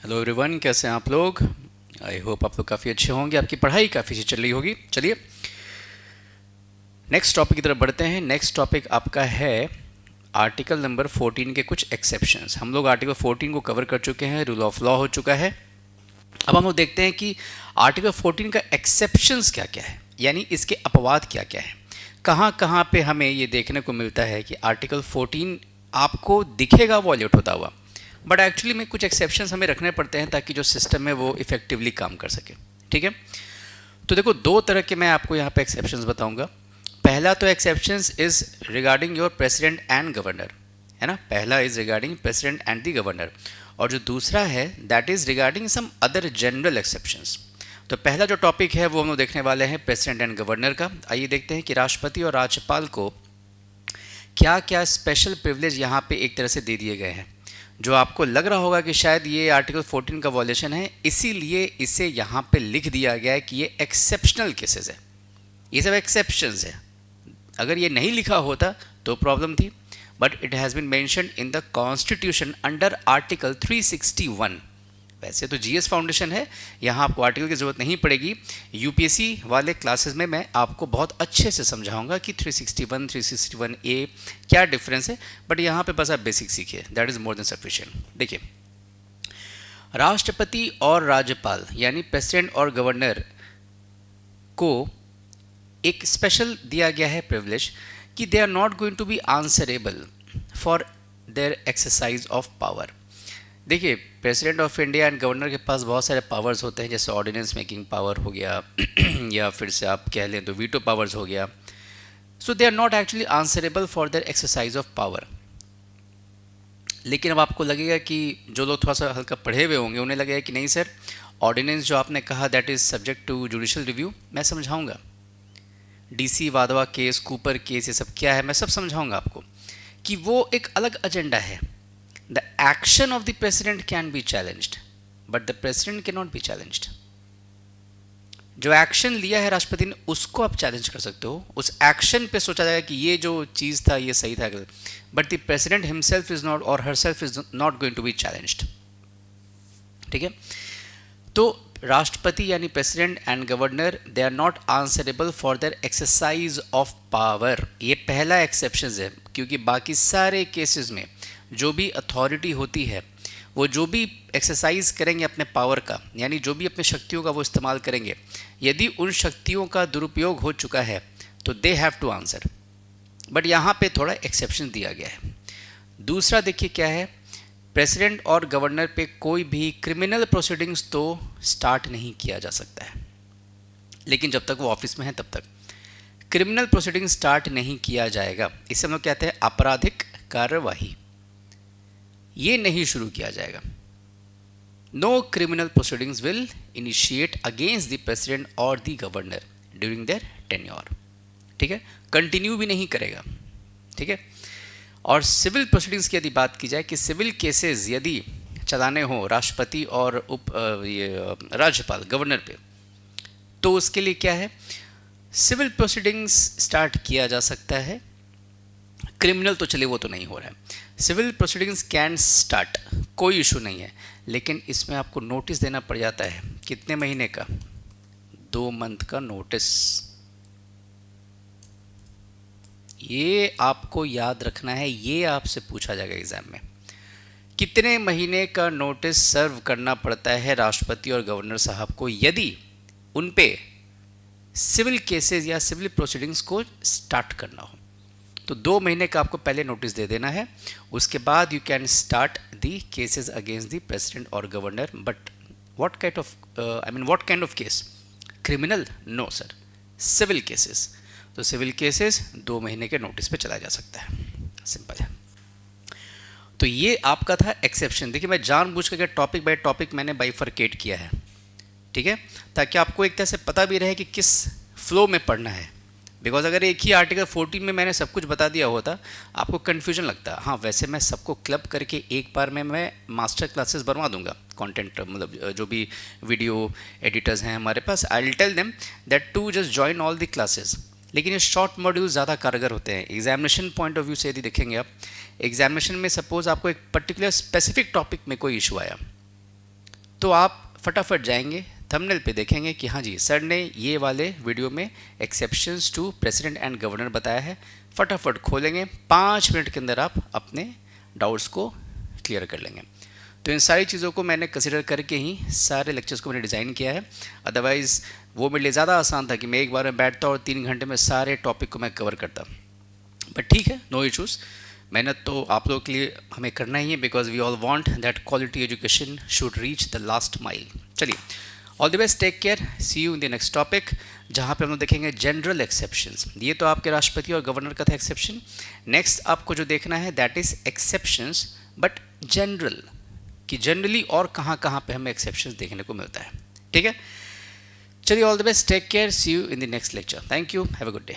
Hello everyone, कैसे हैं आप लोग। आई होप आप लोग काफ़ी अच्छे होंगे, आपकी पढ़ाई काफ़ी अच्छी चल रही होगी। चलिए नेक्स्ट टॉपिक की तरफ बढ़ते हैं। नेक्स्ट टॉपिक आपका है आर्टिकल नंबर 14 के कुछ एक्सेप्शंस। हम लोग आर्टिकल 14 को कवर कर चुके हैं, रूल ऑफ लॉ हो चुका है। अब हम लोग देखते हैं कि आर्टिकल 14 का एक्सेप्शंस क्या क्या है, यानी इसके अपवाद क्या क्या है। कहाँ कहाँ पे हमें ये देखने को मिलता है कि आर्टिकल 14 आपको दिखेगा वॉल्यूट होता हुआ, बट एक्चुअली में कुछ एक्सेप्शंस हमें रखने पड़ते हैं ताकि जो सिस्टम है वो इफेक्टिवली काम कर सके। ठीक है, तो देखो दो तरह के मैं आपको यहाँ पे एक्सेप्शंस बताऊंगा। पहला तो exceptions is regarding your president and governor, है ना। पहला is regarding president and the governor, और जो दूसरा है that is regarding some other general exceptions. तो पहला जो टॉपिक है वो हम लोग देखने वाले हैं प्रेसिडेंट एंड गवर्नर का। आइए देखते हैं कि राष्ट्रपति और राज्यपाल को क्या क्या स्पेशल प्रिविलेज यहाँ पे एक तरह से दे दिए गए हैं, जो आपको लग रहा होगा कि शायद ये आर्टिकल 14 का वॉल्यूशन है, इसीलिए इसे यहाँ पे लिख दिया गया है कि ये एक्सेप्शनल केसेस है, ये सब एक्सेप्शंस है। अगर ये नहीं लिखा होता तो प्रॉब्लम थी, but it has been mentioned in the constitution under article 361। वैसे तो जीएस फाउंडेशन है, यहाँ आपको आर्टिकल की ज़रूरत नहीं पड़ेगी। यूपीएससी वाले क्लासेस में मैं आपको बहुत अच्छे से समझाऊंगा कि 361 361A क्या डिफरेंस है, बट यहाँ पे बस आप बेसिक सीखिए, that is more than sufficient. देखिए, राष्ट्रपति और राज्यपाल यानी प्रेसिडेंट और गवर्नर को एक स्पेशल दिया गया है प्रिविलेज कि they are not going to be answerable for their exercise of power. देखिए, president of India and governor के पास बहुत सारे पावर्स होते हैं, जैसे ऑर्डिनेंस मेकिंग पावर हो गया या फिर से आप कह लें तो वीटो पावर्स हो गया। So they are not actually answerable for their exercise of power. लेकिन अब आपको लगेगा कि जो लोग थोड़ा सा हल्का पढ़े हुए होंगे उन्हें लगेगा कि नहीं सर, ऑर्डिनेंस जो आपने कहा that is subject to judicial review. मैं समझाऊंगा DC Wadhwa case, Cooper case, ये सब क्या है मैं सब समझाऊंगा आपको कि वो एक अलग एजेंडा है। The action of the president can be challenged, but the president cannot be challenged. जो एक्शन लिया है राष्ट्रपति ने उसको आप चैलेंज कर सकते हो, उस एक्शन पे सोचा जाएगा कि ये जो चीज़ था ये सही था, but the president himself is not और herself is not going to be challenged. ठीक है, तो राष्ट्रपति यानी president and governor they are not answerable for their exercise of power. ये पहला एक्सेप्शन है, क्योंकि बाकी सारे केसेस में जो भी अथॉरिटी होती है वो जो भी एक्सरसाइज करेंगे अपने पावर का, यानी जो भी अपने शक्तियों का वो इस्तेमाल करेंगे, यदि उन शक्तियों का दुरुपयोग हो चुका है तो they have to answer. But यहाँ पे थोड़ा एक्सेप्शन दिया गया है। दूसरा देखिए क्या है, प्रेसिडेंट और गवर्नर पे कोई भी क्रिमिनल प्रोसीडिंग्स तो स्टार्ट नहीं किया जा सकता है, लेकिन जब तक वो ऑफिस में है तब तक क्रिमिनल प्रोसीडिंग स्टार्ट नहीं किया जाएगा। इसे हम लोग कहते हैं आपराधिक कार्यवाही, ये नहीं शुरू किया जाएगा। No criminal proceedings will initiate against the president और the governor during their tenure. ठीक है, कंटिन्यू भी नहीं करेगा। ठीक है, और सिविल प्रोसीडिंग्स की यदि बात की जाए कि सिविल केसेस यदि चलाने हो राष्ट्रपति और राज्यपाल गवर्नर पे, तो उसके लिए क्या है, सिविल प्रोसीडिंग्स स्टार्ट किया जा सकता है। क्रिमिनल तो चले वो तो नहीं हो रहा है, सिविल प्रोसीडिंग्स कैन स्टार्ट, कोई इशू नहीं है, लेकिन इसमें आपको नोटिस देना पड़ जाता है। कितने महीने का? 2 मंथ का नोटिस। ये आपको याद रखना है, ये आपसे पूछा जाएगा एग्जाम में। कितने महीने का नोटिस सर्व करना पड़ता है राष्ट्रपति और गवर्नर साहब को यदि उन पे सिविल केसेस या सिविल प्रोसीडिंग्स को स्टार्ट करना हो? तो 2 महीने का आपको पहले नोटिस दे देना है, उसके बाद you can start the cases against the president और governor. But what kind of case? Criminal? No sir, civil cases. तो सिविल केसेस 2 महीने के नोटिस पे चला जा सकता है, सिंपल है। तो ये आपका था एक्सेप्शन। देखिए, मैं जानबूझ करके टॉपिक बाय टॉपिक मैंने बाइफरकेट किया है, ठीक है, ताकि आपको एक तरह से पता भी रहे कि किस फ्लो में पढ़ना है। बिकॉज अगर एक ही आर्टिकल 14 में मैंने सब कुछ बता दिया होता आपको कन्फ्यूजन लगता। हाँ, वैसे मैं सबको क्लब करके एक बार में मैं मास्टर क्लासेस बनवा दूंगा, कंटेंट मतलब जो भी वीडियो एडिटर्स हैं हमारे पास, I will tell them that to just join all the classes. लेकिन ये शॉर्ट मॉड्यूल ज़्यादा कारगर होते हैं। एग्जामिनेशन पॉइंट ऑफ व्यू से यदि देखेंगे आप, एग्जामिनेशन में सपोज आपको एक पर्टिकुलर स्पेसिफिक टॉपिक में कोई इशू आया, तो आप फटाफट जाएंगे, थंबनेल पे देखेंगे कि हाँ जी सर ने ये वाले वीडियो में exceptions to president and governor बताया है। फटाफट खोलेंगे, 5 मिनट के अंदर आप अपने डाउट्स को क्लियर कर लेंगे। तो इन सारी चीज़ों को मैंने कंसिडर करके ही सारे लेक्चर्स को मैंने डिज़ाइन किया है। अदरवाइज़ वो मेरे लिए ज़्यादा आसान था कि मैं एक बार में बैठता और 3 घंटे में सारे टॉपिक को मैं कवर करता। बट ठीक है, नो इशूज़, मेहनत तो आप लोगों के लिए हमें करना ही है, because we all want that quality education should reach the last mile. चलिए, all the best, take care, see you in the next topic, जहाँ पे हम लोग देखेंगे जनरल एक्सेप्शंस। ये तो आपके राष्ट्रपति और गवर्नर का था एक्सेप्शन। नेक्स्ट आपको जो देखना है that is exceptions but general, कि जनरली और कहाँ कहाँ पे हमें एक्सेप्शंस देखने को मिलता है। ठीक है, चलिए, all the best, take care, see you in the next lecture. Thank you, have a good day.